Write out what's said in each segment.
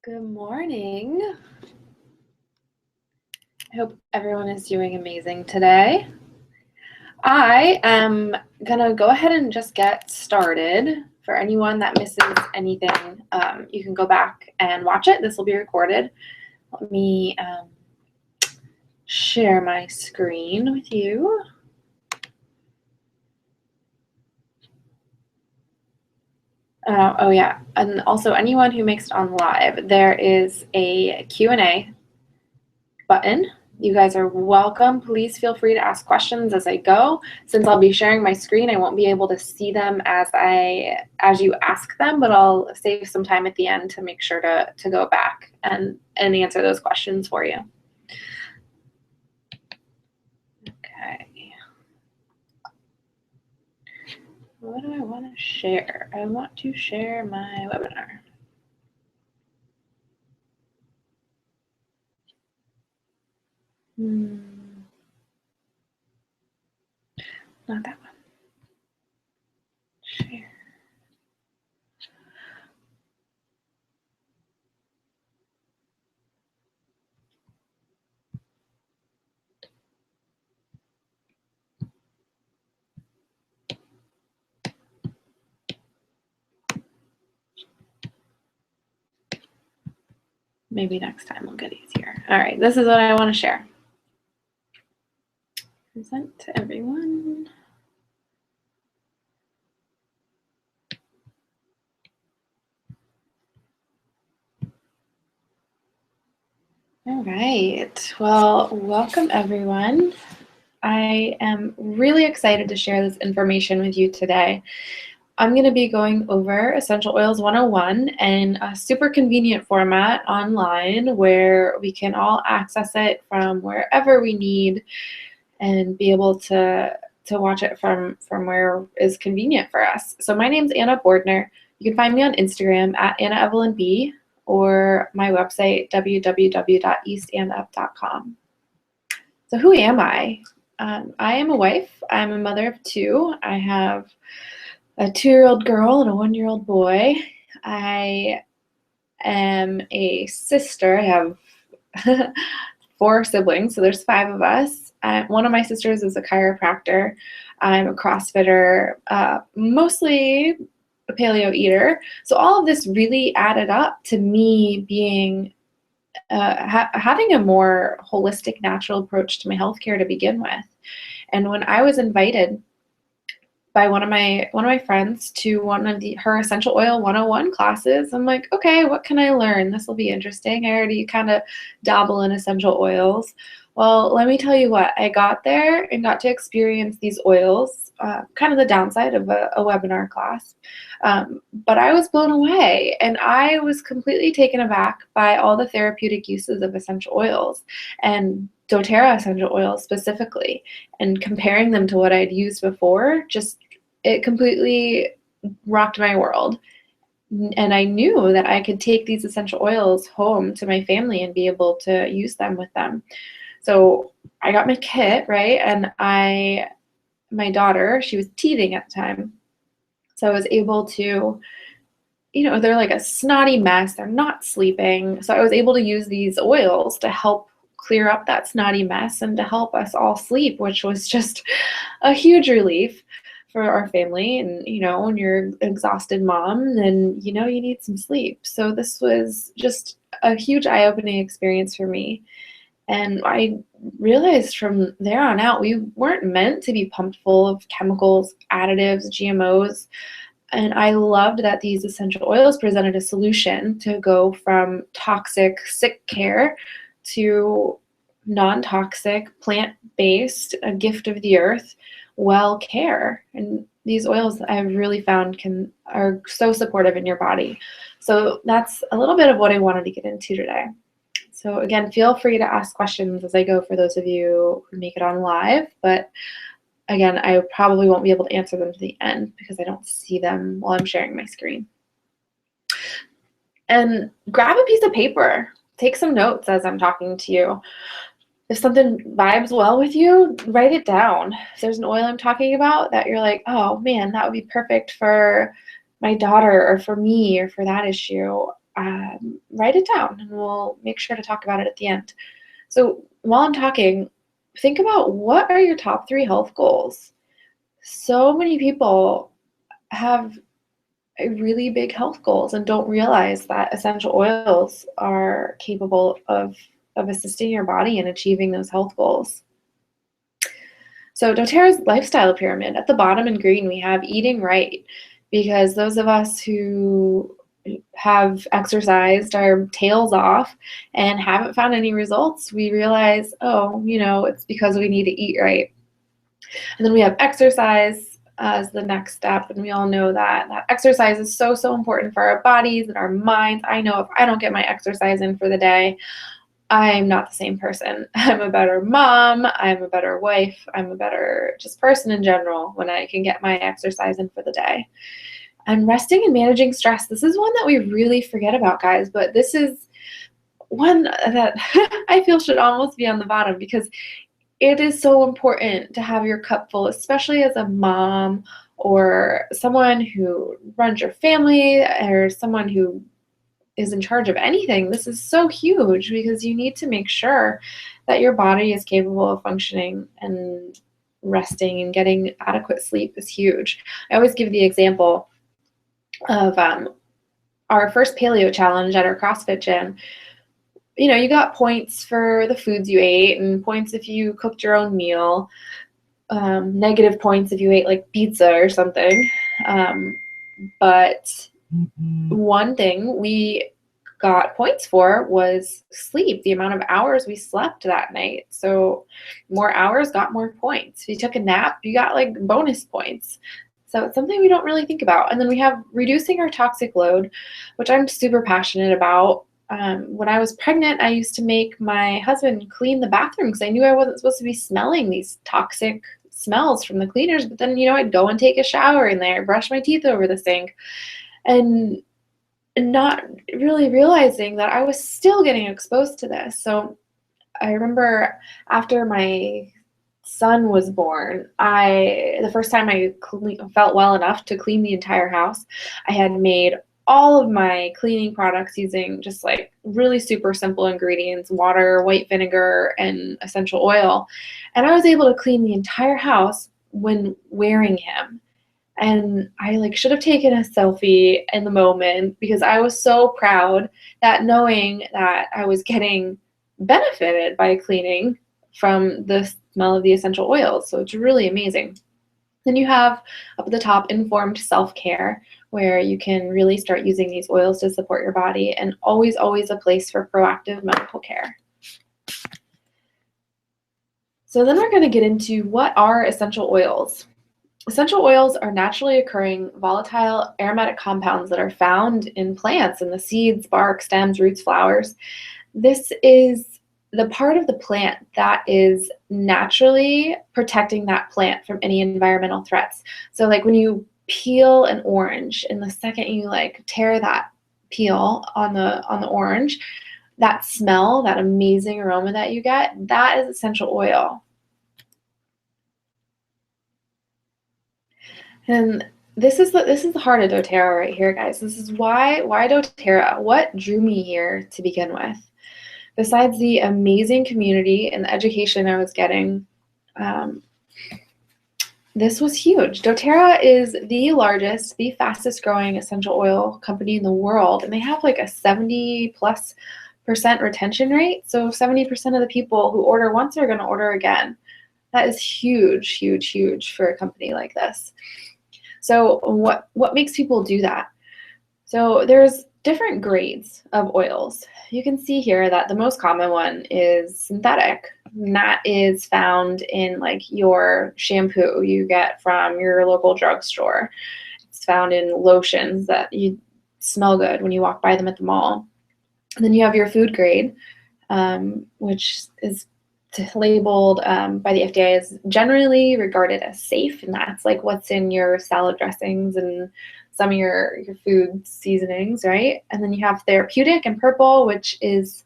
Good morning. I hope everyone is doing amazing today. I am going to go ahead and just get started. For anyone that misses anything, you can go back and watch it. This will be recorded. Let me share my screen with you. Oh yeah, and also anyone who makes it on live, there is a Q&A button. You guys are welcome. Please feel free to ask questions as I go. Since I'll be sharing my screen, I won't be able to see them as you ask them, but I'll save some time at the end to make sure to go back and answer those questions for you. Okay. What do I want to share? I want to share my webinar. Not that one. Share. Maybe next time will get easier. All right, this is what I want to share. Present to everyone. All right, well, welcome everyone. I am really excited to share this information with you today. I'm going to be going over Essential Oils 101 in a super convenient format online where we can all access it from wherever we need and be able to watch it from where is convenient for us. So my name's Anna Bordner. You can find me on Instagram at AnnaEvelynB or my website, www.eastandup.com. So who am I? I am a wife. I'm a mother of two. I have a 2-year-old girl and a 1-year-old boy. I am a sister. I have 4 siblings, so there's 5 of us. One of my sisters is a chiropractor. I'm a CrossFitter, mostly a paleo eater. So all of this really added up to me being having a more holistic, natural approach to my healthcare to begin with. And when I was invited by one of my friends to one of her Essential Oil 101 classes, I'm like, okay, what can I learn? This will be interesting. I already kind of dabble in essential oils. Well, let me tell you what, I got there and got to experience these oils, kind of the downside of a webinar class. But I was blown away, and I was completely taken aback by all the therapeutic uses of essential oils and doTERRA essential oils specifically, and comparing them to what I'd used before, it completely rocked my world. And I knew that I could take these essential oils home to my family and be able to use them with them. So I got my kit, right? And my daughter, she was teething at the time. So I was able to, they're like a snotty mess. They're not sleeping. So I was able to use these oils to help clear up that snotty mess and to help us all sleep, which was just a huge relief for our family. And, when you're an exhausted mom, then, you need some sleep. So this was just a huge eye-opening experience for me. And I realized from there on out, we weren't meant to be pumped full of chemicals, additives, GMOs. And I loved that these essential oils presented a solution to go from toxic, sick care to non-toxic, plant-based, a gift of the earth, well care. And these oils I've really found are so supportive in your body. So that's a little bit of what I wanted to get into today. So again, feel free to ask questions as I go for those of you who make it on live, but again, I probably won't be able to answer them to the end because I don't see them while I'm sharing my screen. And grab a piece of paper. Take some notes as I'm talking to you. If something vibes well with you, write it down. If there's an oil I'm talking about that you're like, oh man, that would be perfect for my daughter or for me or for that issue, write it down, and we'll make sure to talk about it at the end. So while I'm talking, think about, what are your top 3 health goals? So many people have really big health goals and don't realize that essential oils are capable of assisting your body in achieving those health goals. So doTERRA's lifestyle pyramid, at the bottom in green, we have eating right, because those of us who have exercised our tails off and haven't found any results, we realize, oh, it's because we need to eat right. And then we have exercise as the next step, and we all know that exercise is so, so important for our bodies and our minds. I know if I don't get my exercise in for the day, I'm not the same person. I'm a better mom, I'm a better wife, I'm a better just person in general when I can get my exercise in for the day. And resting and managing stress. This is one that we really forget about, guys, but this is one that I feel should almost be on the bottom, because it is so important to have your cup full, especially as a mom or someone who runs your family or someone who is in charge of anything. This is so huge, because you need to make sure that your body is capable of functioning, and resting and getting adequate sleep is huge. I always give the example of our first paleo challenge at our CrossFit gym. You got points for the foods you ate, and points if you cooked your own meal, negative points if you ate like pizza or something. But one thing we got points for was sleep, the amount of hours we slept that night. So more hours got more points. If you took a nap, you got like bonus points. So it's something we don't really think about. And then we have reducing our toxic load, which I'm super passionate about. When I was pregnant, I used to make my husband clean the bathroom because I knew I wasn't supposed to be smelling these toxic smells from the cleaners. But then, I'd go and take a shower in there, brush my teeth over the sink, and not really realizing that I was still getting exposed to this. So I remember after my son was born, the first time I felt well enough to clean the entire house, I had made all of my cleaning products using just like really super simple ingredients: water, white vinegar, and essential oil. And I was able to clean the entire house when wearing him. And I should have taken a selfie in the moment, because I was so proud that knowing that I was getting benefited by cleaning from the smell of the essential oils. So it's really amazing. Then you have up at the top informed self-care, where you can really start using these oils to support your body, and always, always a place for proactive medical care. So then we're going to get into, what are essential oils? Essential oils are naturally occurring volatile aromatic compounds that are found in plants, in the seeds, bark, stems, roots, flowers. This is the part of the plant that is naturally protecting that plant from any environmental threats. So when you peel an orange, and the second you tear that peel on the orange, that smell, that amazing aroma that you get, that is essential oil. And this is the heart of doTERRA right here, guys. This is why doTERRA. What drew me here to begin with? Besides the amazing community and the education I was getting, this was huge. doTERRA is the largest, the fastest growing essential oil company in the world, and they have a 70+% retention rate. So 70% of the people who order once are going to order again. That is huge, huge, huge for a company like this. So what makes people do that? So there's different grades of oils. You can see here that the most common one is synthetic, and that is found in your shampoo you get from your local drugstore. It's found in lotions that you smell good when you walk by them at the mall. And then you have your food grade, which is labeled by the FDA as generally regarded as safe, and that's what's in your salad dressings and some of your food seasonings, right? And then you have therapeutic and purple, which is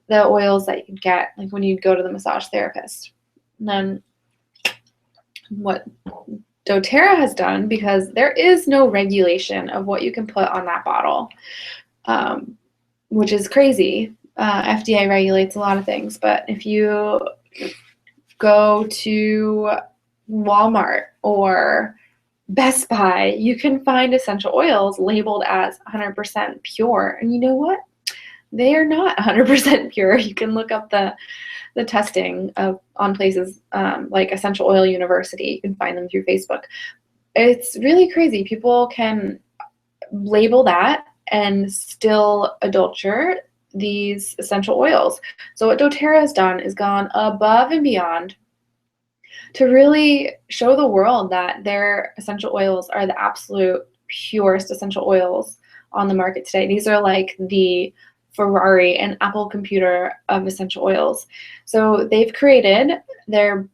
the oils that you'd get when you'd go to the massage therapist. And then what doTERRA has done, because there is no regulation of what you can put on that bottle, which is crazy. FDA regulates a lot of things, but if you go to Walmart or Best Buy, you can find essential oils labeled as 100% pure. And you know what? They are not 100% pure. You can look up the testing on places like Essential Oil University. You can find them through Facebook. It's really crazy. People can label that and still adulterate these essential oils. So what doTERRA has done is gone above and beyond to really show the world that their essential oils are the absolute purest essential oils on the market today. These are like the Ferrari and Apple computer of essential oils. So they've created their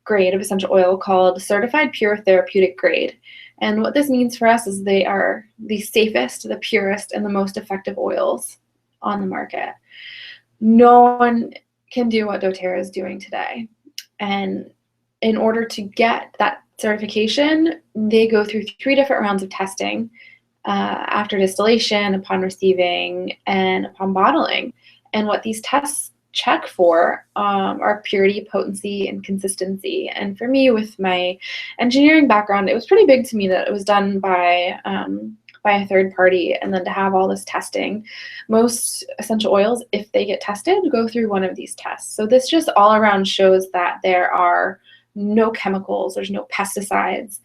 grade of essential oil called Certified Pure Therapeutic Grade. And what this means for us is they are the safest, the purest, and the most effective oils on the market. No one can do what doTERRA is doing today. And in order to get that certification, they go through 3 different rounds of testing after distillation, upon receiving, and upon bottling. And what these tests check for are purity, potency, and consistency. And for me, with my engineering background, it was pretty big to me that it was done by a third party, and then to have all this testing. Most essential oils, if they get tested, go through one of these tests. So this just all around shows that there are no chemicals, there's no pesticides.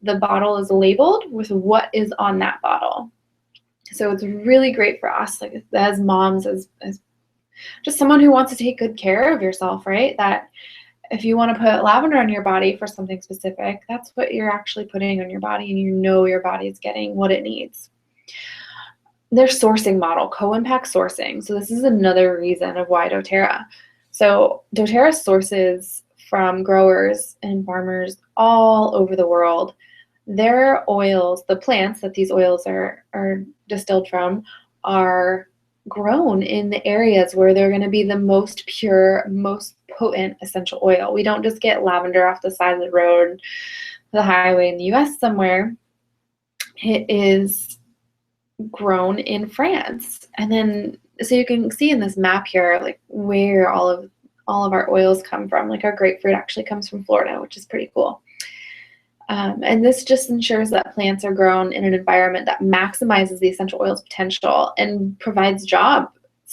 The bottle is labeled with what is on that bottle. So it's really great for us, like as moms, as just someone who wants to take good care of yourself, right? That if you want to put lavender on your body for something specific, that's what you're actually putting on your body, and you know your body is getting what it needs. Their sourcing model, co-impact sourcing. So this is another reason of why doTERRA. So doTERRA sources from growers and farmers all over the world. Their oils, the plants that these oils are distilled from, are grown in the areas where they're going to be the most pure, most potent essential oil. We don't just get lavender off the side of the road, the highway in the US somewhere. It is grown in France. And then, so you can see in this map here, like where all of our oils come from. Like our grapefruit actually comes from Florida, which is pretty cool. And this just ensures that plants are grown in an environment that maximizes the essential oil's potential and provides jobs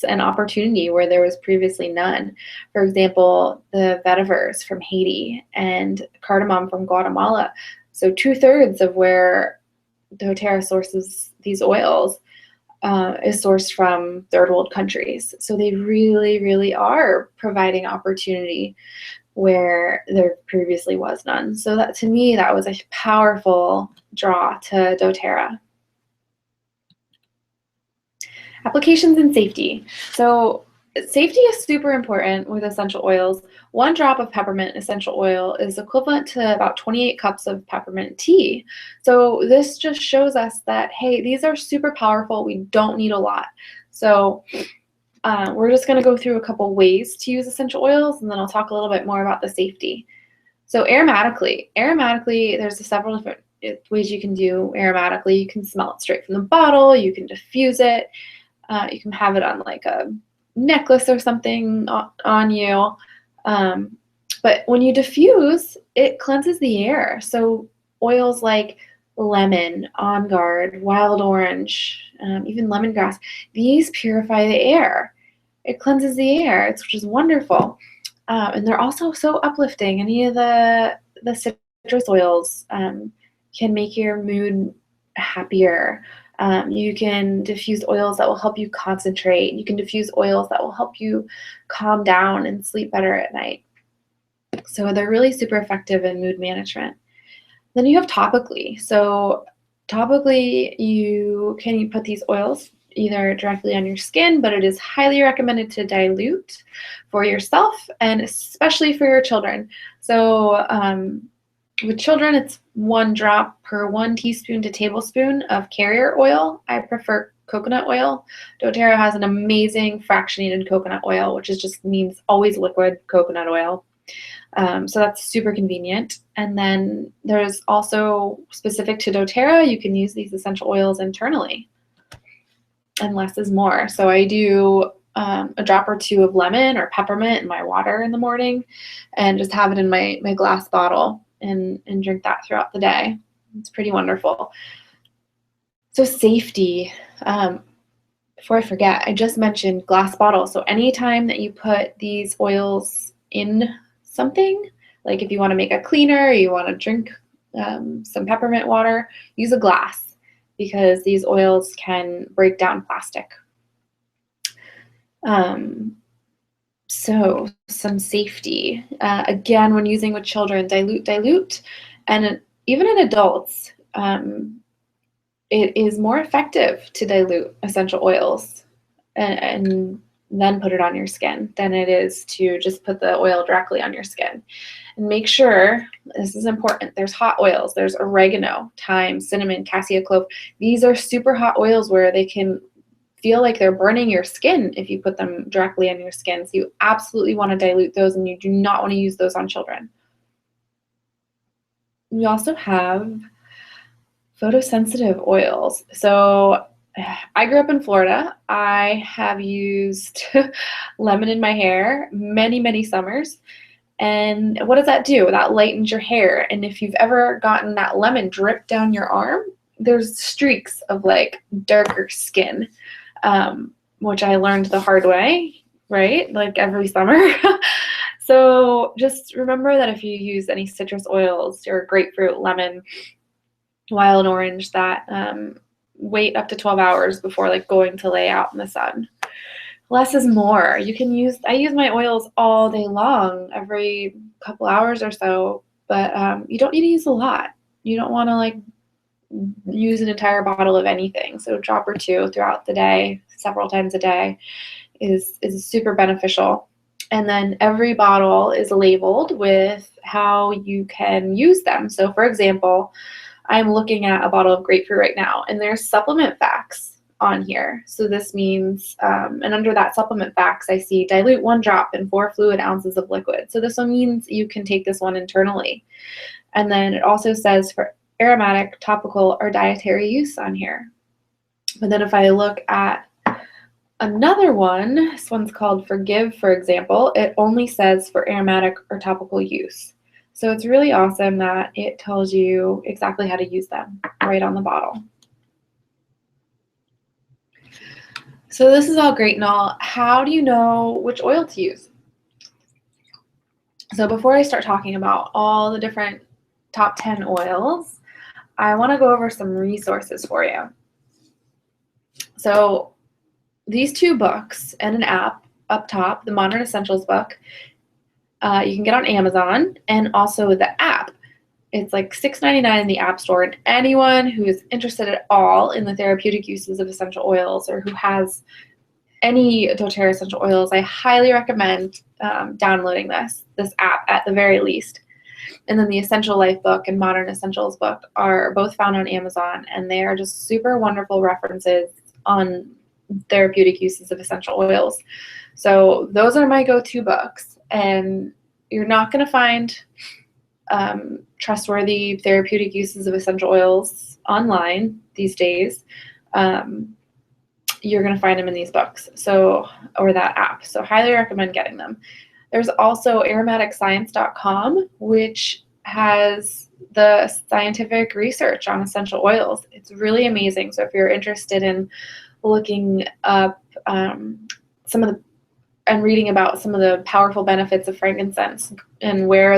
and opportunity where there was previously none. For example, the vetivers from Haiti and cardamom from Guatemala. So 2/3 of where doTERRA sources these oils is sourced from third world countries. So they really, really are providing opportunity where there previously was none. So that, to me, that was a powerful draw to doTERRA. Applications and safety. So safety is super important with essential oils. 1 drop of peppermint essential oil is equivalent to about 28 cups of peppermint tea. So this just shows us that, hey, these are super powerful. We don't need a lot. So we're just going to go through a couple ways to use essential oils, and then I'll talk a little bit more about the safety. So aromatically, there's several different ways you can do aromatically. You can smell it straight from the bottle. You can diffuse it. You can have it on like a necklace or something on you. But when you diffuse, it cleanses the air. So oils like lemon, On Guard, wild orange, even lemongrass, these purify the air. It cleanses the air, which is wonderful. And they're also so uplifting. Any of the citrus oils can make your mood happier. You can diffuse oils that will help you concentrate. You can diffuse oils that will help you calm down and sleep better at night. So they're really super effective in mood management. Then you have topically. So topically, you can put these oils either directly on your skin, but it is highly recommended to dilute for yourself and especially for your children. So with children, it's 1 drop per 1 teaspoon to tablespoon of carrier oil. I prefer coconut oil. doTERRA has an amazing fractionated coconut oil, which just means always liquid coconut oil. So that's super convenient. And then there's also, specific to doTERRA, you can use these essential oils internally. and less is more. So I do a drop or two of lemon or peppermint in my water in the morning, and just have it in my glass bottle and drink that throughout the day. It's pretty wonderful. So safety. Before I forget, I just mentioned glass bottle. So anytime that you put these oils in something, like if you want to make a cleaner, you want to drink some peppermint water, use a glass, because these oils can break down plastic. So some safety. Again, when using with children, dilute. And even in adults, it is more effective to dilute essential oils and then put it on your skin than it is to just put the oil directly on your skin. And make sure, this is important, there's hot oils. There's oregano, thyme, cinnamon, cassia clove. These are super hot oils where they can feel like they're burning your skin if you put them directly on your skin. So you absolutely want to dilute those, and you do not want to use those on children. We also have photosensitive oils. So I grew up in Florida. I have used lemon in my hair many summers. And what does that do? That lightens your hair. And if you've ever gotten that lemon drip down your arm, there's streaks of like darker skin, which I learned the hard way, right? Like every summer. So just remember that if you use any citrus oils or grapefruit, lemon, wild orange, that wait up to 12 hours before like going to lay out in the sun. Less is more. I use my oils all day long, every couple hours or so, but you don't need to use a lot. You don't want to like use an entire bottle of anything. So a drop or two throughout the day, several times a day, is super beneficial. And then every bottle is labeled with how you can use them. So for example, I'm looking at a bottle of grapefruit right now, and there's supplement facts on here. So this means, and under that supplement facts, I see dilute 1 drop in 4 fluid ounces of liquid. So this one means you can take this one internally. And then it also says for aromatic, topical, or dietary use on here. But then if I look at another one, this one's called Forgive, for example, it only says for aromatic or topical use. So it's really awesome that it tells you exactly how to use them right on the bottle. So this is all great and all. How do you know which oil to use? So before I start talking about all the different top 10 oils, I want to go over some resources for you. So these 2 books and an app up top, the Modern Essentials book, you can get on Amazon, and also the app. It's like $6.99 in the App Store, and anyone who is interested at all in the therapeutic uses of essential oils, or who has any doTERRA essential oils, I highly recommend downloading this app at the very least. And then the Essential Life book and Modern Essentials book are both found on Amazon, and they are just super wonderful references on therapeutic uses of essential oils. So those are my go-to books, and you're not going to find trustworthy therapeutic uses of essential oils online these days. You're going to find them in these books, or that app. So highly recommend getting them. There's also aromaticscience.com, which has the scientific research on essential oils. It's really amazing. So if you're interested in looking up and reading about some of the powerful benefits of frankincense and where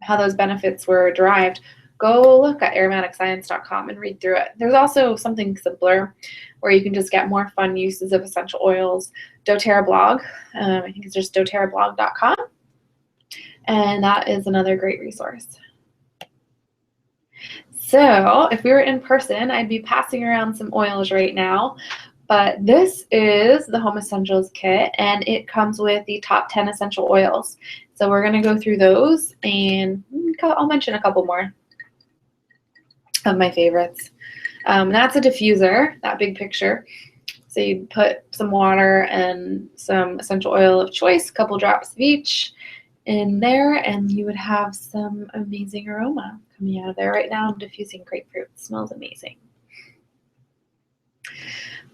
how those benefits were derived, go look at aromaticscience.com and read through it. There's also something simpler where you can just get more fun uses of essential oils. doTERRA blog, I think it's just doTERRAblog.com, and that is another great resource. So if we were in person, I'd be passing around some oils right now, but this is the Home Essentials kit, and it comes with the top 10 essential oils. So we're going to go through those, and I'll mention a couple more of my favorites. That's a diffuser, that big picture. So you'd put some water and some essential oil of choice, a couple drops of each in there, and you would have some amazing aroma coming out of there. Right now I'm diffusing grapefruit. It smells amazing.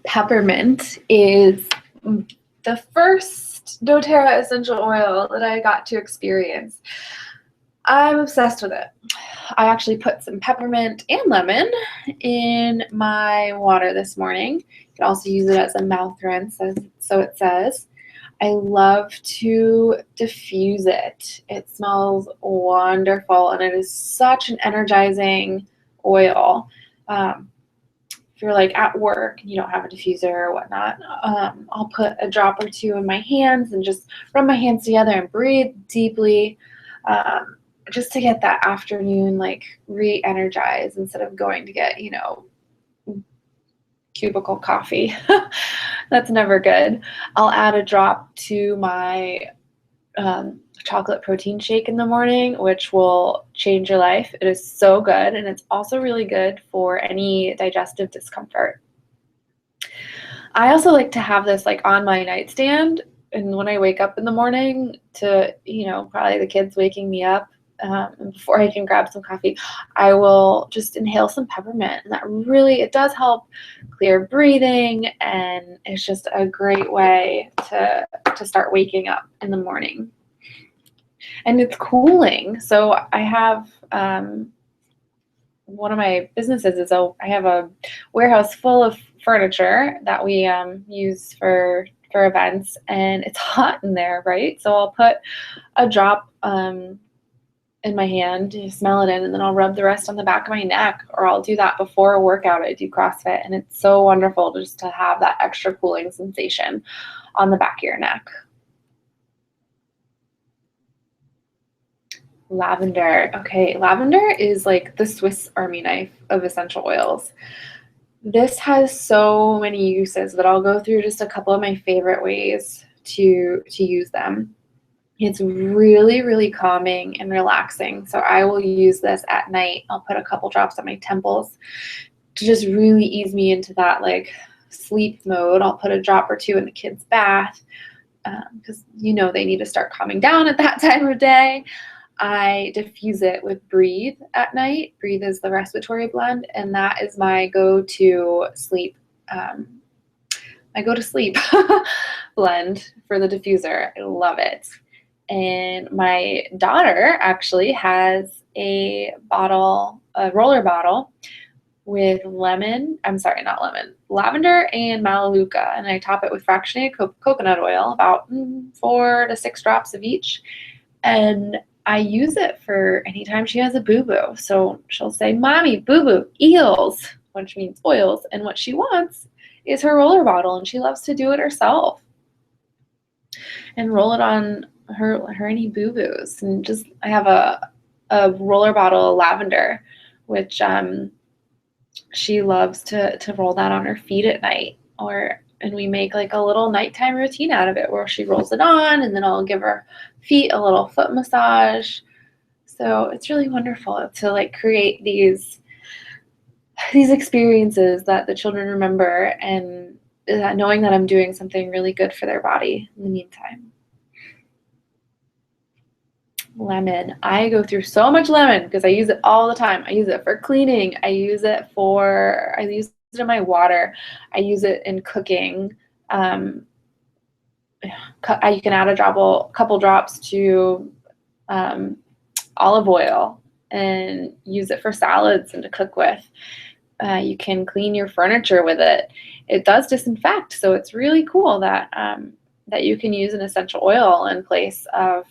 Peppermint is the first doTERRA essential oil that I got to experience. I'm obsessed with it. I actually put some peppermint and lemon in my water this morning. You can also use it as a mouth rinse, so it says. I love to diffuse it. It smells wonderful, and it is such an energizing oil. If you're like at work and you don't have a diffuser or whatnot, I'll put a drop or two in my hands and just rub my hands together and breathe deeply, just to get that afternoon like re-energized instead of going to get, cubicle coffee. That's never good. I'll add a drop to my chocolate protein shake in the morning, which will change your life. It is so good, and it's also really good for any digestive discomfort. I also like to have this like on my nightstand, and when I wake up in the morning to, probably the kids waking me up, and before I can grab some coffee, I will just inhale some peppermint, and that really, it does help clear breathing, and it's just a great way to start waking up in the morning. And it's cooling. So I have one of my businesses is I have a warehouse full of furniture that we use for events, and it's hot in there, right? So I'll put a drop in my hand, you smell it in, and then I'll rub the rest on the back of my neck, or I'll do that before a workout. I do CrossFit, and it's so wonderful just to have that extra cooling sensation on the back of your neck. Lavender. Okay, lavender is like the Swiss Army knife of essential oils. This has so many uses that I'll go through just a couple of my favorite ways to use them. It's really, really calming and relaxing. So I will use this at night. I'll put a couple drops on my temples to just really ease me into that like sleep mode. I'll put a drop or two in the kids' bath because they need to start calming down at that time of day. I diffuse it with Breathe at night. Breathe is the respiratory blend, and that is my go-to sleep blend for the diffuser. I love it. And my daughter actually has a roller bottle with lavender and Melaleuca, and I top it with fractionated coconut oil, about 4 to 6 drops of each. And I use it for anytime she has a boo-boo. So she'll say, "Mommy, boo-boo, eels," which means oils, and what she wants is her roller bottle, and she loves to do it herself and roll it on her any boo-boos. And just I have a roller bottle of lavender, which she loves to roll that on her feet at night, and we make like a little nighttime routine out of it where she rolls it on, and then I'll give her feet a little foot massage. So it's really wonderful to like create these experiences that the children remember, and knowing that I'm doing something really good for their body in the meantime. Lemon. I go through so much lemon because I use it all the time. I use it for cleaning. I use it in my water. I use it in cooking. You can add a couple drops to olive oil and use it for salads and to cook with. You can clean your furniture with it. It does disinfect, so it's really cool that you can use an essential oil in place of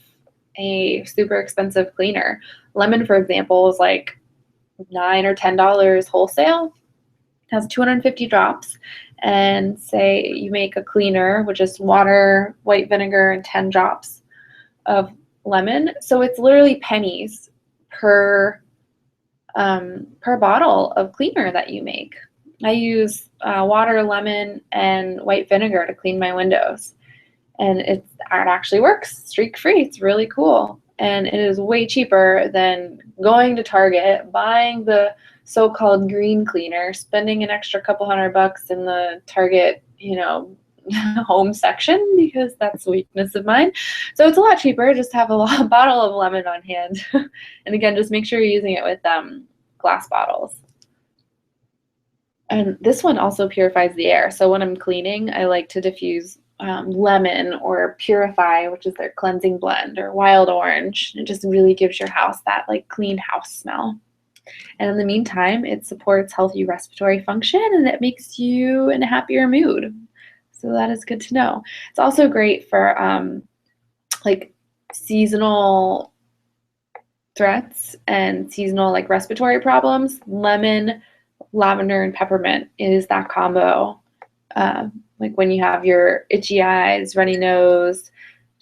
a super expensive cleaner. Lemon, for example, is like $9 or $10 wholesale. It has 250 drops, and say you make a cleaner with just water, white vinegar, and 10 drops of lemon. So it's literally pennies per bottle of cleaner that you make. I use water, lemon, and white vinegar to clean my windows. And it actually works streak-free. It's really cool. And it is way cheaper than going to Target, buying the so-called green cleaner, spending an extra couple $100 in the Target, home section, because that's a weakness of mine. So it's a lot cheaper just to have a bottle of lemon on hand. And again, just make sure you're using it with glass bottles. And this one also purifies the air. So when I'm cleaning, I like to diffuse lemon or Purify, which is their cleansing blend, or wild orange. It just really gives your house that like clean house smell. And in the meantime, it supports healthy respiratory function and it makes you in a happier mood. So that is good to know. It's also great for like seasonal threats and seasonal like respiratory problems. Lemon, lavender, and peppermint is that combo. Like when you have your itchy eyes, runny nose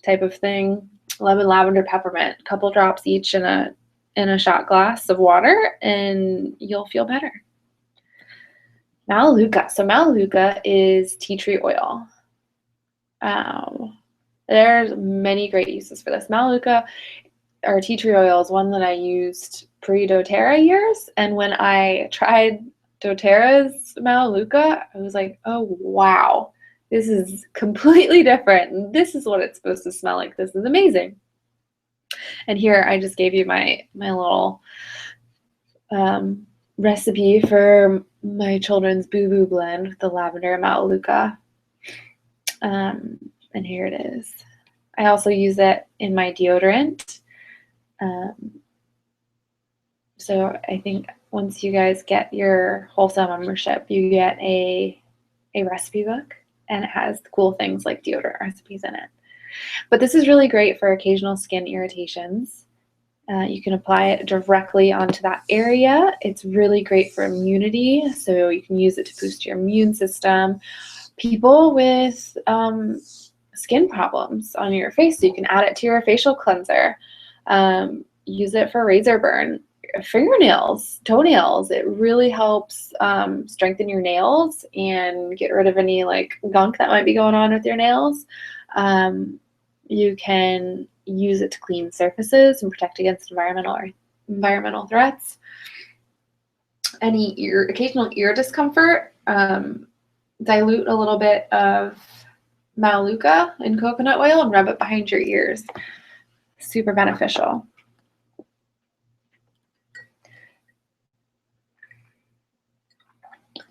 type of thing. Lemon, lavender, peppermint, a couple drops each in a shot glass of water, and you'll feel better. Melaleuca. So Melaleuca is tea tree oil. There's many great uses for this. Melaleuca or tea tree oil is one that I used pre-doTERRA years, and when I tried doTERRA's Melaleuca, I was like, oh wow, this is completely different. This is what it's supposed to smell like. This is amazing. And here I just gave you my little recipe for my children's Boo Boo blend with the lavender and Melaleuca. And here it is. I also use it in my deodorant. So I think once you guys get your wholesale membership, you get a recipe book, and it has cool things like deodorant recipes in it. But this is really great for occasional skin irritations. You can apply it directly onto that area. It's really great for immunity, so you can use it to boost your immune system. People with skin problems on your face, so you can add it to your facial cleanser. Use it for razor burn. Fingernails, toenails, it really helps strengthen your nails and get rid of any like gunk that might be going on with your nails. You can use it to clean surfaces and protect against environmental threats. Any occasional ear discomfort, dilute a little bit of Melaleuca in coconut oil and rub it behind your ears. Super beneficial.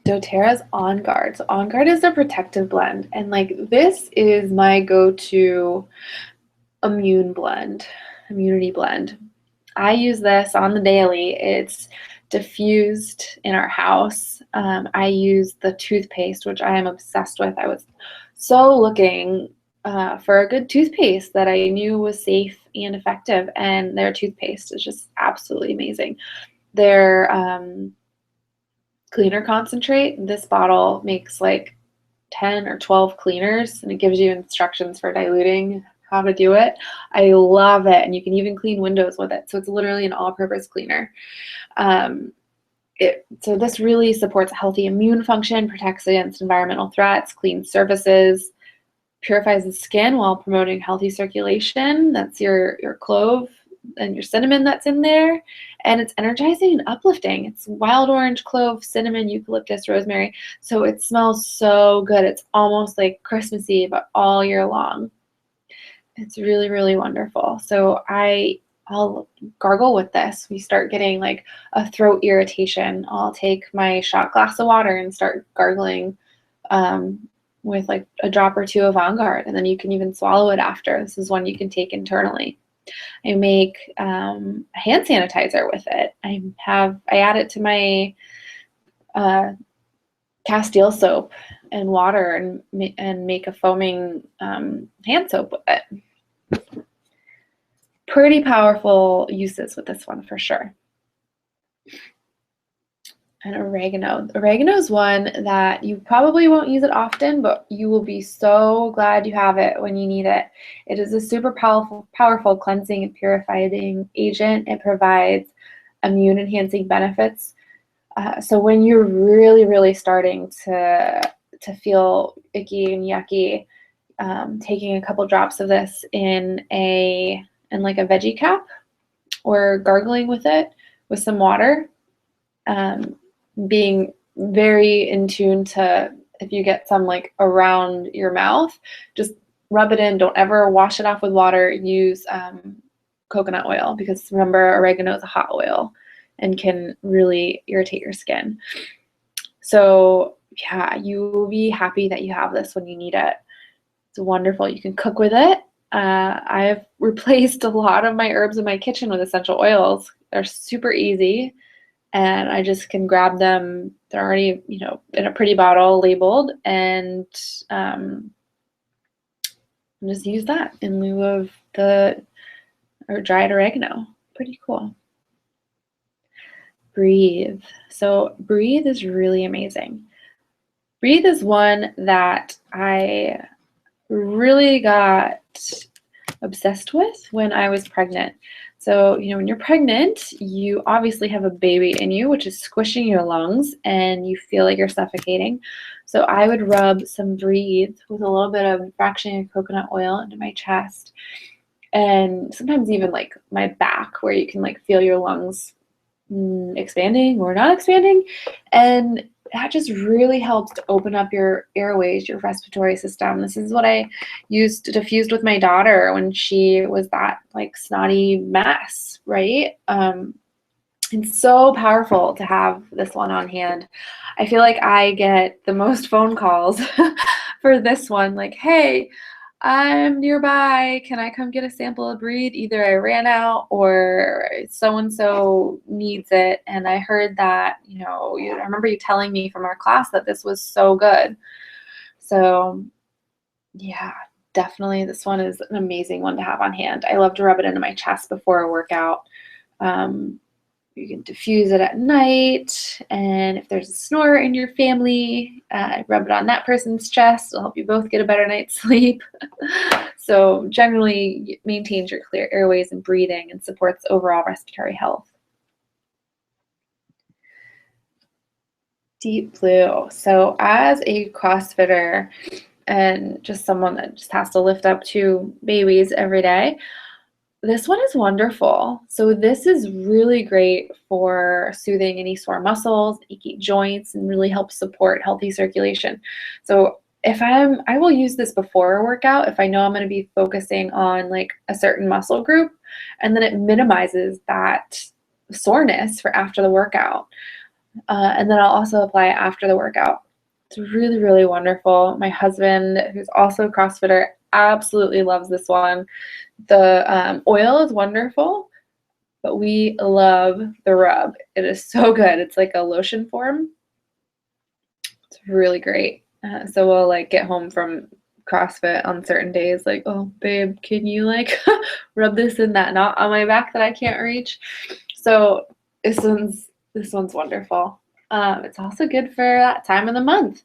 doTERRA's On Guard. So On Guard is a protective blend, and like this is my go-to immunity blend. I use this on the daily. It's diffused in our house. I use the toothpaste, which I am obsessed with. I was so looking for a good toothpaste that I knew was safe and effective, and their toothpaste is just absolutely amazing. Their cleaner concentrate, this bottle makes like 10 or 12 cleaners, and it gives you instructions for diluting, how to do it. I love it, and you can even clean windows with it. So it's literally an all-purpose cleaner. So this really supports a healthy immune function, protects against environmental threats, cleans surfaces, purifies the skin while promoting healthy circulation. That's your clove and your cinnamon that's in there. And it's energizing and uplifting. It's wild orange, clove, cinnamon, eucalyptus, rosemary. So it smells so good. It's almost like Christmassy, but all year long. It's really, really wonderful. So I'll gargle with this. We start getting like a throat irritation. I'll take my shot glass of water and start gargling with like a drop or two of On Guard, and then you can even swallow it after. This is one you can take internally. I make hand sanitizer with it. I add it to my Castile soap and water and make a foaming hand soap with it. Pretty powerful uses with this one for sure. And oregano. Oregano is one that you probably won't use it often, but you will be so glad you have it when you need it. It is a super powerful cleansing and purifying agent. It provides immune-enhancing benefits. So when you're really, really starting to feel icky and yucky, taking a couple drops of this in like a veggie cap, or gargling with it with some water. Being very in tune to if you get some like around your mouth, just rub it in. Don't ever wash it off with water. Use coconut oil, because remember, oregano is a hot oil and can really irritate your skin. So yeah, you will be happy that you have this when you need it. It's wonderful. You can cook with it. I've replaced a lot of my herbs in my kitchen with essential oils. They're super easy, and I just can grab them. They're already, in a pretty bottle labeled, and just use that in lieu of the dried oregano. Pretty cool. Breathe. So breathe is really amazing. Breathe is one that I really got obsessed with when I was pregnant. So, when you're pregnant, you obviously have a baby in you, which is squishing your lungs, and you feel like you're suffocating. So I would rub some Breathe with a little bit of fractionated coconut oil into my chest, and sometimes even like my back, where you can like feel your lungs expanding or not expanding. And that just really helps to open up your airways, your respiratory system. This is what I diffused with my daughter when she was that like snotty mess, right? It's so powerful to have this one on hand. I feel like I get the most phone calls for this one, like, hey, I'm nearby. Can I come get a sample of Breathe? Either I ran out or so-and-so needs it. And I heard that, I remember you telling me from our class that this was so good. So yeah, definitely this one is an amazing one to have on hand. I love to rub it into my chest before a workout. You can diffuse it at night, and if there's a snorer in your family, rub it on that person's chest. It'll help you both get a better night's sleep. So generally, it maintains your clear airways and breathing and supports overall respiratory health. Deep Blue. So as a CrossFitter and just someone that just has to lift up 2 babies every day, this one is wonderful. So this is really great for soothing any sore muscles, achy joints, and really helps support healthy circulation. So I will use this before a workout if I know I'm going to be focusing on like a certain muscle group, and then it minimizes that soreness for after the workout. And then I'll also apply it after the workout. It's really, really wonderful. My husband, who's also a CrossFitter, absolutely loves this one. The oil is wonderful, but we love the rub. It is so good. It's like a lotion form. It's really great. So we'll like get home from CrossFit on certain days, like, oh babe, can you like rub this in that knot on my back that I can't reach? So this one's wonderful. It's also good for that time of the month.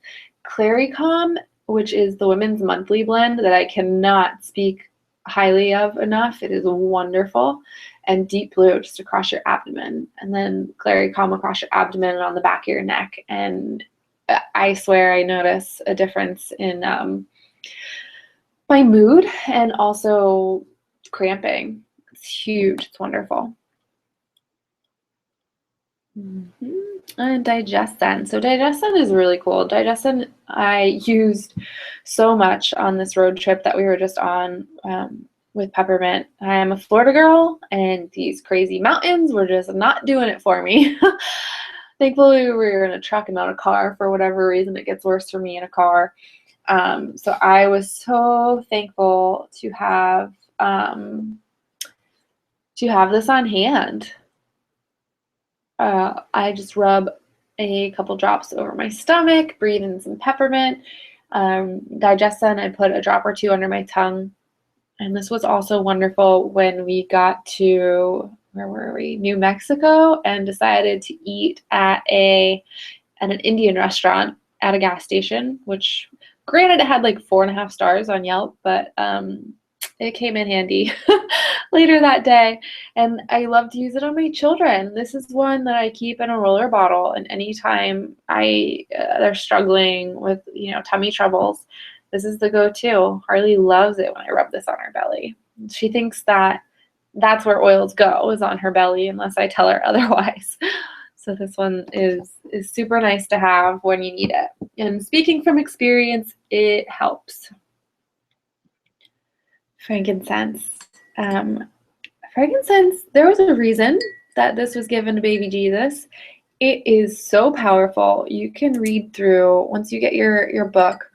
Clarycalm, which is the women's monthly blend that I cannot speak highly of enough. It is wonderful. And Deep Blue just across your abdomen, and then Clarycalm across your abdomen and on the back of your neck. And I swear I notice a difference in my mood and also cramping. It's huge. It's wonderful. And Digestin. So Digestin is really cool. Digestin I used so much on this road trip that we were just on with Peppermint. I am a Florida girl, and these crazy mountains were just not doing it for me. Thankfully, we were in a truck and not a car. For whatever reason, it gets worse for me in a car. So I was so thankful to have this on hand. I just rub a couple drops over my stomach, breathe in some peppermint. Digestin, I put a drop or 2 under my tongue. And this was also wonderful when we got to, where were we? New Mexico, and decided to eat at an Indian restaurant at a gas station, which granted it had like 4.5 stars on Yelp, but it came in handy later that day. And I love to use it on my children. This is one that I keep in a roller bottle, and anytime they're struggling with tummy troubles, this is the go-to. Harley loves it when I rub this on her belly. She thinks that that's where oils go, is on her belly, unless I tell her otherwise. So this one is super nice to have when you need it. And speaking from experience, it helps. Frankincense. Frankincense, there was a reason that this was given to baby Jesus. It is so powerful. You can read through, once you get your book,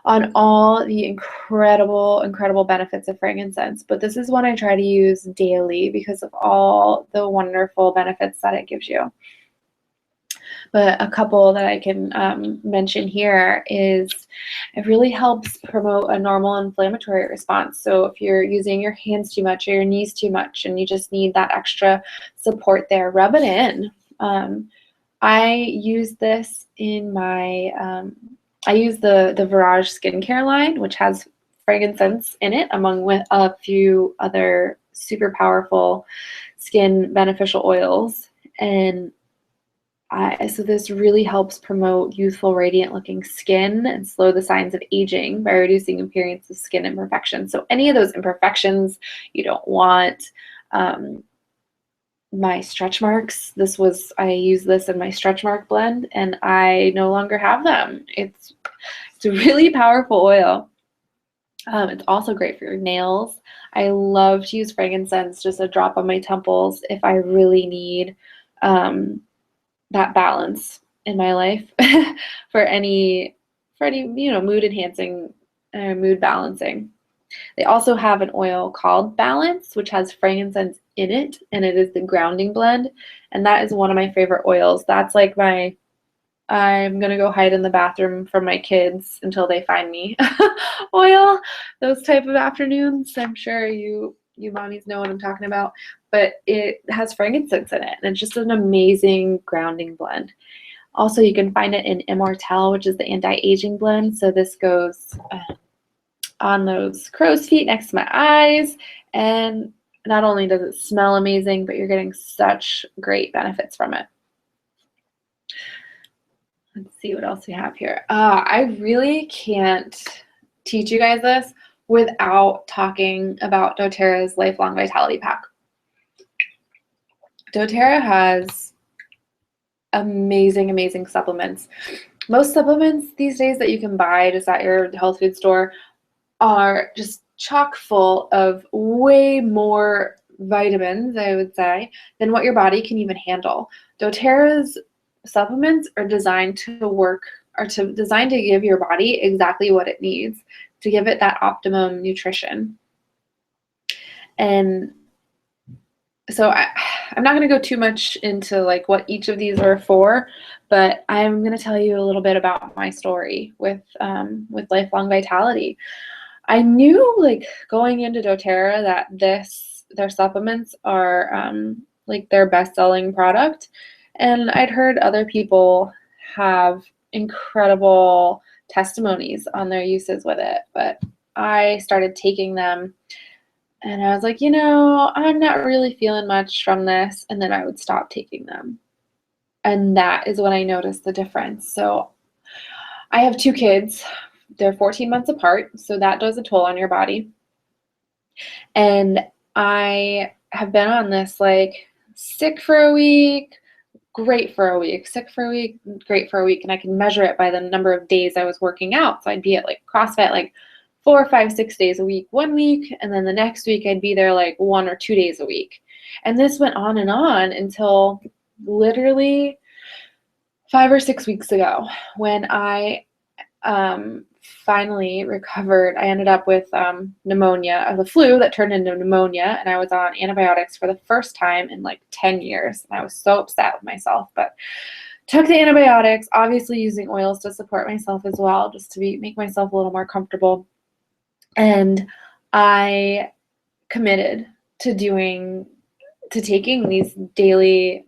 on all the incredible benefits of frankincense. But this is one I try to use daily because of all the wonderful benefits that it gives you. But a couple that I can mention here is it really helps promote a normal inflammatory response. So if you're using your hands too much or your knees too much and you just need that extra support there, rub it in. I use this in my, I use the Virage skincare line, which has frankincense in it, among with a few other super powerful skin beneficial oils. And so this really helps promote youthful, radiant-looking skin and slow the signs of aging by reducing appearance of skin imperfections. So any of those imperfections you don't want. My stretch marks, I use this in my stretch mark blend, and I no longer have them. It's a really powerful oil. It's also great for your nails. I love to use frankincense, just a drop on my temples if I really need that balance in my life for any mood enhancing, mood balancing. They also have an oil called Balance, which has frankincense in it, and it is the grounding blend, and that is one of my favorite oils. That's like I'm gonna go hide in the bathroom from my kids until they find me oil. Those type of afternoons. I'm sure you mommies know what I'm talking about. But it has frankincense in it, and it's just an amazing grounding blend. Also, you can find it in Immortelle, which is the anti-aging blend. So this goes on those crow's feet next to my eyes, and not only does it smell amazing, but you're getting such great benefits from it. Let's see what else we have here. I really can't teach you guys this without talking about doTERRA's Lifelong Vitality Pack. doTERRA has amazing supplements. Most supplements these days that you can buy just at your health food store are just chock full of way more vitamins, I would say, than what your body can even handle. doTERRA's supplements are designed to give your body exactly what it needs, to give it that optimum nutrition. And so I'm not going to go too much into like what each of these are for, but I'm going to tell you a little bit about my story with Lifelong Vitality. I knew, like, going into doTERRA that their supplements are like their best-selling product, and I'd heard other people have incredible testimonies on their uses with it, but I started taking them and I was like, I'm not really feeling much from this, and then I would stop taking them. And that is when I noticed the difference. So I have 2 kids. They're 14 months apart, so that does a toll on your body. And I have been on this, like, sick for a week, great for a week, sick for a week, great for a week, and I can measure it by the number of days I was working out. So I'd be at, like, CrossFit, like, 4, 5, 6 days a week one week, and then the next week I'd be there like 1 or 2 days a week. And this went on and on until literally 5 or 6 weeks ago, when I finally recovered. I ended up with pneumonia, the flu that turned into pneumonia, and I was on antibiotics for the first time in like 10 years. And I was so upset with myself, but took the antibiotics, obviously using oils to support myself as well, just to make myself a little more comfortable. And I committed to taking these daily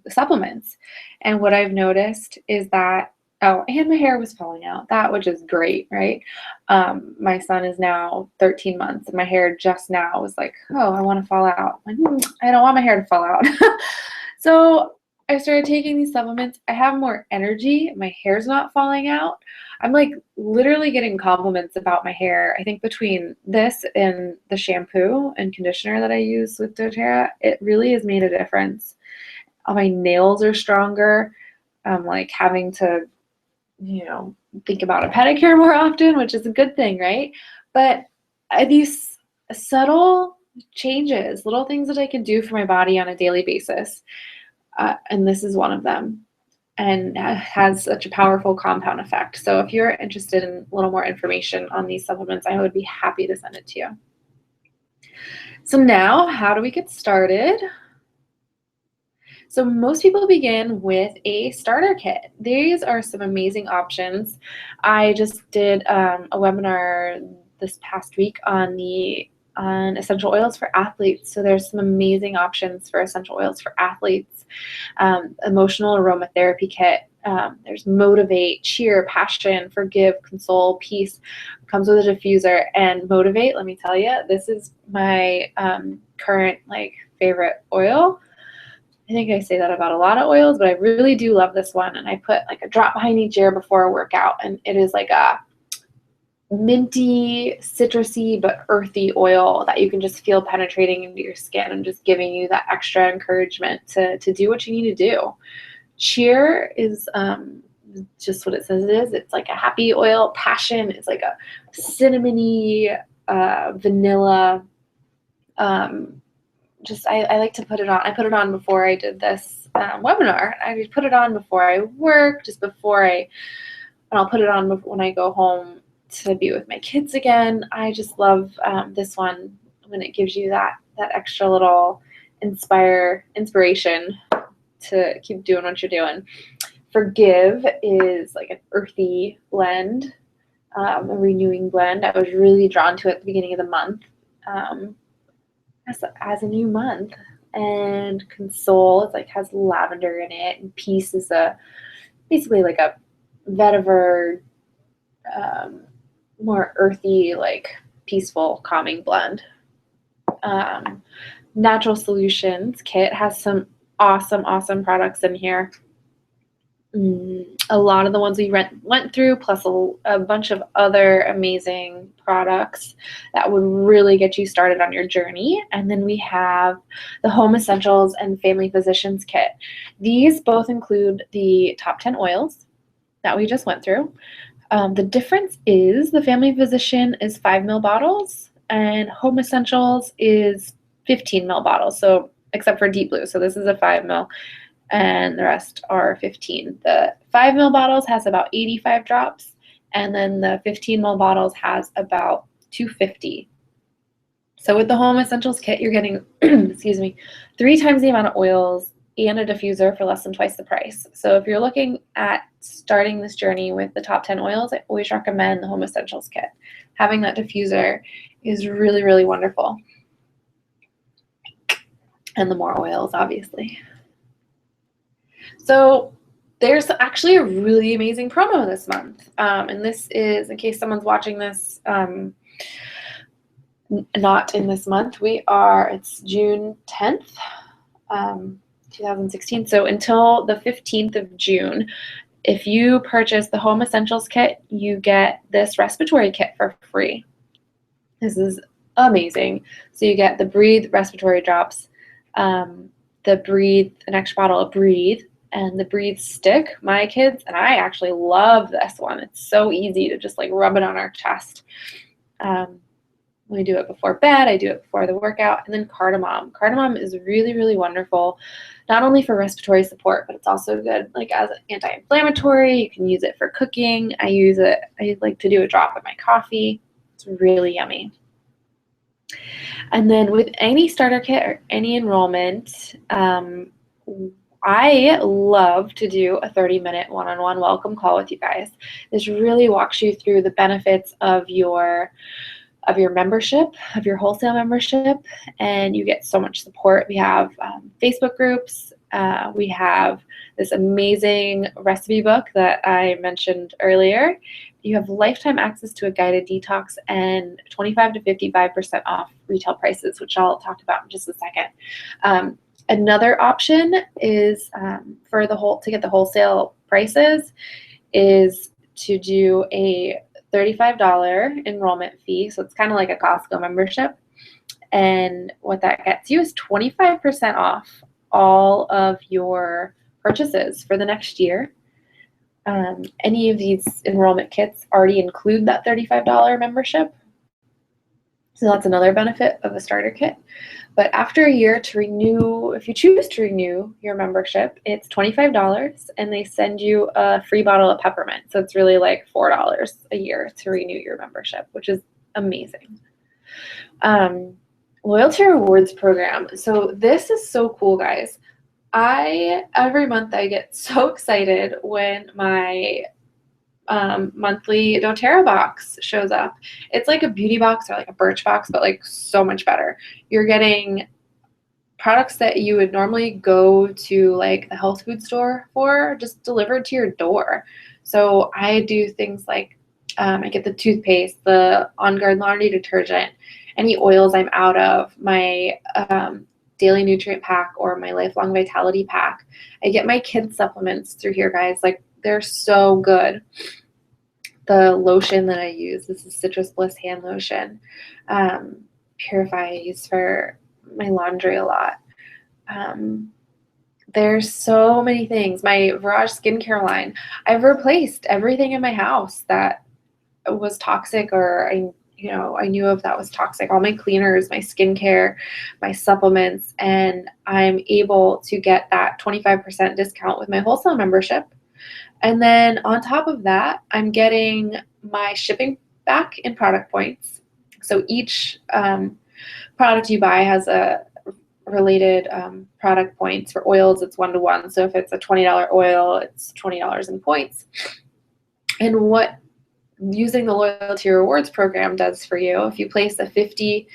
supplements. And what I've noticed is that, and my hair was falling out, that which is great, right? My son is now 13 months, and my hair just now was like, I want to fall out. I don't want my hair to fall out. So I started taking these supplements. I have more energy. My hair's not falling out. I'm like literally getting compliments about my hair. I think between this and the shampoo and conditioner that I use with doTERRA, it really has made a difference. My nails are stronger. I'm like having to, think about a pedicure more often, which is a good thing, right? But these subtle changes, little things that I can do for my body on a daily basis, and this is one of them, and has such a powerful compound effect. So if you're interested in a little more information on these supplements, I would be happy to send it to you. So now, how do we get started? So most people begin with a starter kit. These are some amazing options. I just did a webinar this past week on essential oils for athletes. So there's some amazing options for essential oils for athletes. Emotional aromatherapy kit. There's Motivate, Cheer, Passion, Forgive, Console, Peace. Comes with a diffuser. And Motivate, let me tell you, this is my current favorite oil. I think I say that about a lot of oils, but I really do love this one. And I put a drop behind each ear before a workout, and it is like a minty, citrusy, but earthy oil that you can just feel penetrating into your skin and just giving you that extra encouragement to do what you need to do. Cheer is just what it says it is. It's like a happy oil. Passion is like a cinnamony, vanilla, I like to put it on. I put it on before I did this webinar. I put it on before I work, and I'll put it on when I go home to be with my kids again. I just love this one when it gives you that extra little inspiration to keep doing what you're doing. Forgive is like an earthy blend, a renewing blend. I was really drawn to it at the beginning of the month. As a new month. And Console is has lavender in it, and Peace is basically like a vetiver, more earthy, peaceful, calming blend. Natural Solutions kit has some awesome products in here. A lot of the ones we went through, plus a bunch of other amazing products that would really get you started on your journey. And then we have the Home Essentials and Family Physicians kit. These both include the top 10 oils that we just went through. The difference is the Family Physician is 5 ml bottles, and Home Essentials is 15 ml bottles, so except for Deep Blue. So this is a 5 ml. And the rest are 15. The 5 ml bottles has about 85 drops, and then the 15 ml bottles has about 250. So with the Home Essentials kit, you're getting, 3 times the amount of oils and a diffuser for less than twice the price. So if you're looking at starting this journey with the top 10 oils, I always recommend the Home Essentials kit. Having that diffuser is really, really wonderful. And the more oils, obviously. So there's actually a really amazing promo this month. And this is, in case someone's watching this not in this month, it's June 10th, 2016. So until the 15th of June, if you purchase the Home Essentials kit, you get this respiratory kit for free. This is amazing. So you get the Breathe respiratory drops, an extra bottle of Breathe, and the Breathe stick. My kids and I actually love this one. It's so easy to just rub it on our chest. We do it before bed. I do it before the workout. And then cardamom. Cardamom is really, really wonderful, not only for respiratory support, but it's also good as an anti-inflammatory. You can use it for cooking. I like to do a drop in my coffee. It's really yummy. And then with any starter kit or any enrollment, I love to do a 30-minute one-on-one welcome call with you guys. This really walks you through the benefits of your membership, of your wholesale membership, and you get so much support. We have Facebook groups. We have this amazing recipe book that I mentioned earlier. You have lifetime access to a guided detox and 25 to 55% off retail prices, which I'll talk about in just a second. Another option is to get the wholesale prices is to do a $35 enrollment fee. So it's kind of like a Costco membership. And what that gets you is 25% off all of your purchases for the next year. Any of these enrollment kits already include that $35 membership. So that's another benefit of a starter kit. But after a year, to renew, if you choose to renew your membership, it's $25 and they send you a free bottle of peppermint. So it's really like $4 a year to renew your membership, which is amazing. Loyalty rewards program. So this is so cool, guys. Every month I get so excited when my monthly doTERRA box shows up. It's like a beauty box or like a Birch box, but like so much better. You're getting products that you would normally go to like the health food store for, just delivered to your door. So I do things like I get the toothpaste, the On Guard laundry detergent, any oils I'm out of, my daily nutrient pack or my lifelong vitality pack. I get my kids supplements through here, guys. Like, they're so good. The lotion that I use, this is Citrus Bliss hand lotion. Purify I use for my laundry a lot. There's so many things. My Virage skincare line, I've replaced everything in my house that was toxic, or I knew of that was toxic. All my cleaners, my skincare, my supplements, and I'm able to get that 25% discount with my wholesale membership. And then on top of that, I'm getting my shipping back in product points. So each product you buy has a related product points. For oils, it's 1-to-1. So if it's a $20 oil, it's $20 in points. And what using the loyalty rewards program does for you, if you place a 50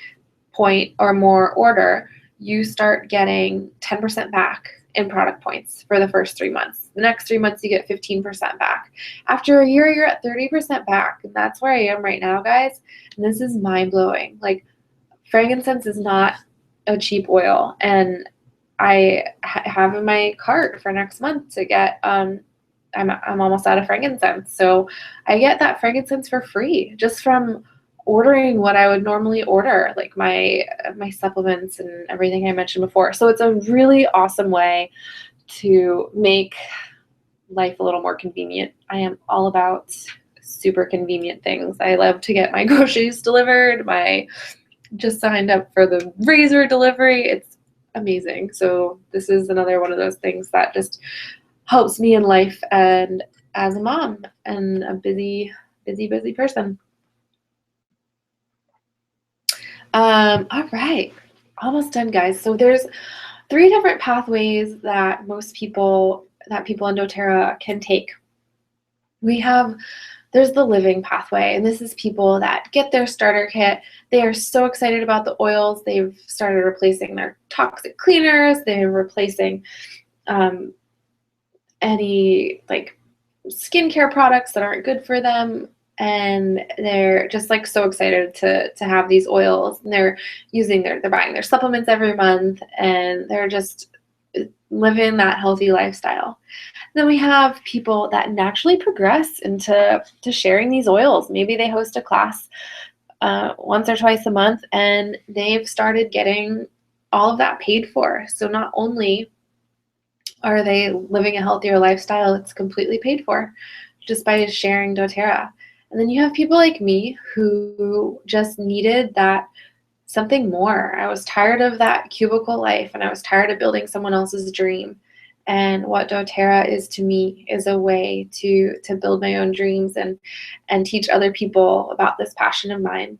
point or more order, you start getting 10% back in product points for the first 3 months. The next 3 months, you get 15% back. After a year, you're at 30% back. And that's where I am right now, guys. And this is mind-blowing. Like, frankincense is not a cheap oil. And I have in my cart for next month to get, I'm almost out of frankincense. So I get that frankincense for free just from ordering what I would normally order, like my supplements and everything I mentioned before. So it's a really awesome way to make life a little more convenient. I am all about super convenient things. I love to get my groceries delivered. Just signed up for the razor delivery. It's amazing. So this is another one of those things that just helps me in life and as a mom and a busy person. All right, almost done, guys. So there's 3 different pathways that people in doTERRA can take. There's the living pathway, and this is people that get their starter kit. They are so excited about the oils. They've started replacing their toxic cleaners. They're replacing any like skincare products that aren't good for them, and they're just like so excited to have these oils, and they're buying their supplements every month, and they're just living that healthy lifestyle. Then we have people that naturally progress into sharing these oils. Maybe they host a class once or twice a month, and they've started getting all of that paid for. So not only are they living a healthier lifestyle, it's completely paid for just by sharing doTERRA. And then you have people like me who just needed that something more. I was tired of that cubicle life, and I was tired of building someone else's dream. And what doTERRA is to me is a way to build my own dreams and teach other people about this passion of mine.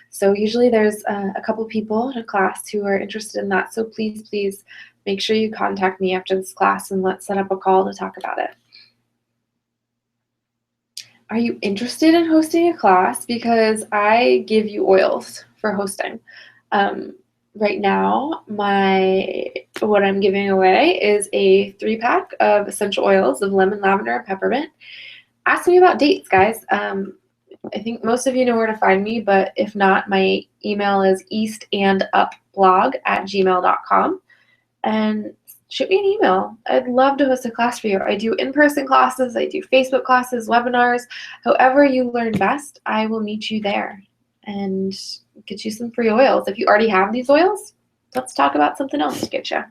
So usually there's a couple people in a class who are interested in that. So please make sure you contact me after this class, and let's set up a call to talk about it. Are you interested in hosting a class? Because I give you oils for hosting. Right now, what I'm giving away is a 3-pack of essential oils of lemon, lavender, and peppermint. Ask me about dates, guys. I think most of you know where to find me, but if not, my email is eastandupblog@gmail.com. And shoot me an email. I'd love to host a class for you. I do in-person classes, I do Facebook classes, webinars. However you learn best, I will meet you there and get you some free oils. If you already have these oils, let's talk about something else to get you.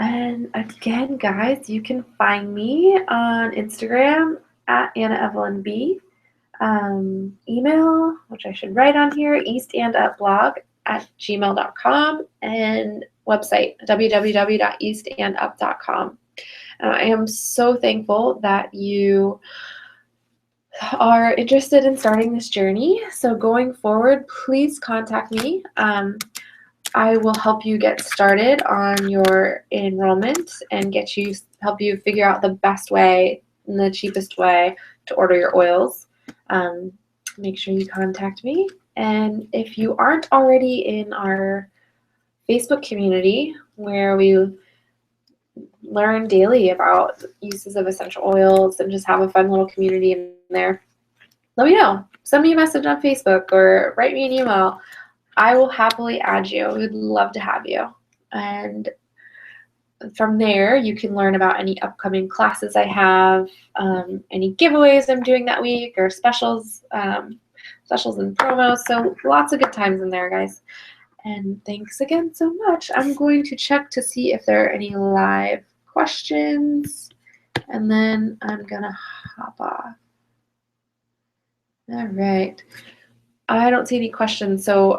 And again, guys, you can find me on Instagram at AnnaEvelynB. Email, which I should write on here, eastandupblog@gmail.com, and website, www.eastandup.com. I am so thankful that you are interested in starting this journey. So going forward, please contact me. I will help you get started on your enrollment and help you figure out the best way and the cheapest way to order your oils. Make sure you contact me. And if you aren't already in our Facebook community, where we learn daily about uses of essential oils and just have a fun little community in there, let me know. Send me a message on Facebook or write me an email. I will happily add you. We'd love to have you. And from there, you can learn about any upcoming classes I have, any giveaways I'm doing that week, or specials and promos. So lots of good times in there, guys. And thanks again so much. I'm going to check to see if there are any live questions, and then I'm gonna hop off. All right. I don't see any questions, so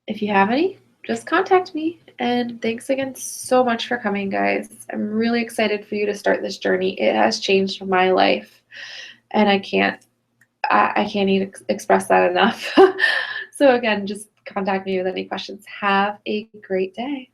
if you have any, just contact me. And thanks again so much for coming, guys. I'm really excited for you to start this journey. It has changed my life, and I can't even express that enough. So again, just contact me with any questions. Have a great day.